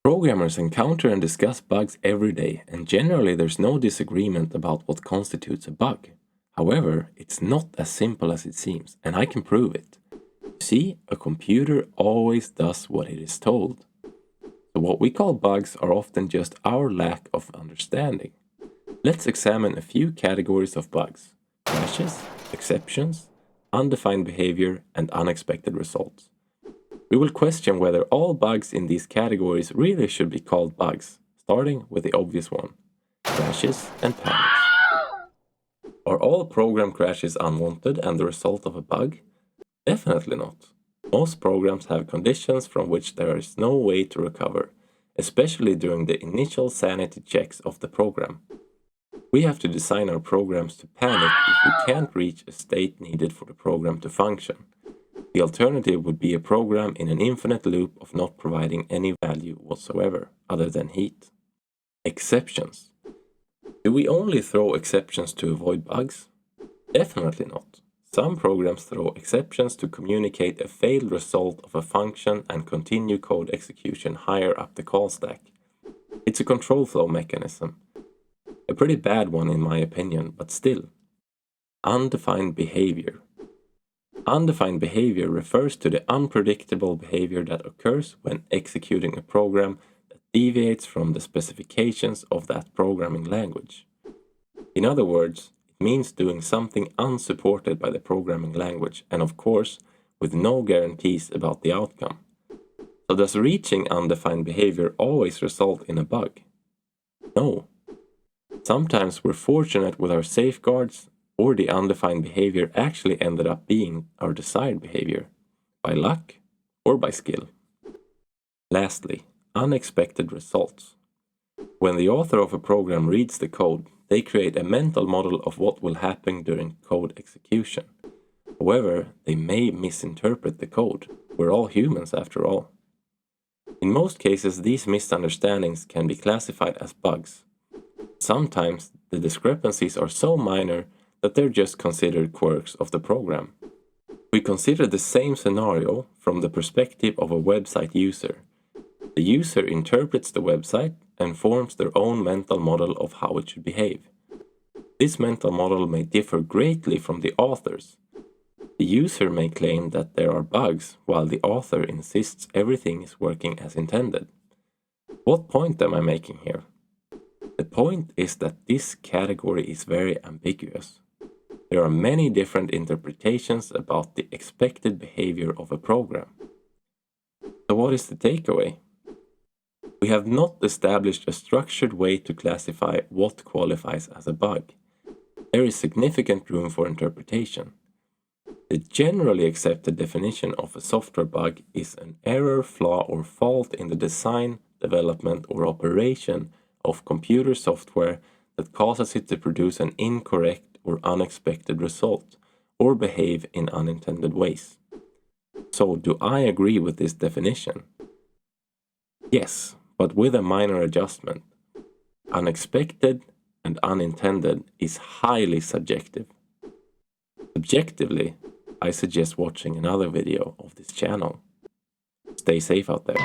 Programmers encounter and discuss bugs every day, and generally there's no disagreement about what constitutes a bug. However, it's not as simple as it seems, and I can prove it. You see, a computer always does what it is told. So what we call bugs are often just our lack of understanding. Let's examine a few categories of bugs: crashes, exceptions, undefined behavior, and unexpected results. We will question whether all bugs in these categories really should be called bugs, starting with the obvious one: crashes and panics. Are all program crashes unwanted and the result of a bug? Definitely not. Most programs have conditions from which there is no way to recover, especially during the initial sanity checks of the program. We have to design our programs to panic if we can't reach a state needed for the program to function. The alternative would be a program in an infinite loop of not providing any value whatsoever, other than heat. Exceptions. Do we only throw exceptions to avoid bugs? Definitely not. Some programs throw exceptions to communicate a failed result of a function and continue code execution higher up the call stack. It's a control flow mechanism. A pretty bad one in my opinion, but still. Undefined behavior. Undefined behavior refers to the unpredictable behavior that occurs when executing a program that deviates from the specifications of that programming language. In other words, it means doing something unsupported by the programming language, and of course, with no guarantees about the outcome. So does reaching undefined behavior always result in a bug? No. Sometimes we're fortunate with our safeguards, or the undefined behavior actually ended up being our desired behavior, by luck or by skill. Lastly, unexpected results. When the author of a program reads the code, they create a mental model of what will happen during code execution. However, they may misinterpret the code. We're all humans after all. In most cases, these misunderstandings can be classified as bugs. Sometimes the discrepancies are so minor that they're just considered quirks of the program. We consider the same scenario from the perspective of a website user. The user interprets the website and forms their own mental model of how it should behave. This mental model may differ greatly from the author's. The user may claim that there are bugs, while the author insists everything is working as intended. What point am I making here? The point is that this category is very ambiguous. There are many different interpretations about the expected behavior of a program. So what is the takeaway? We have not established a structured way to classify what qualifies as a bug. There is significant room for interpretation. The generally accepted definition of a software bug is an error, flaw, or fault in the design, development, or operation of computer software that causes it to produce an incorrect or unexpected result, or behave in unintended ways. So, do I agree with this definition? Yes, but with a minor adjustment. Unexpected and unintended is highly subjective. Subjectively, I suggest watching another video of this channel. Stay safe out there.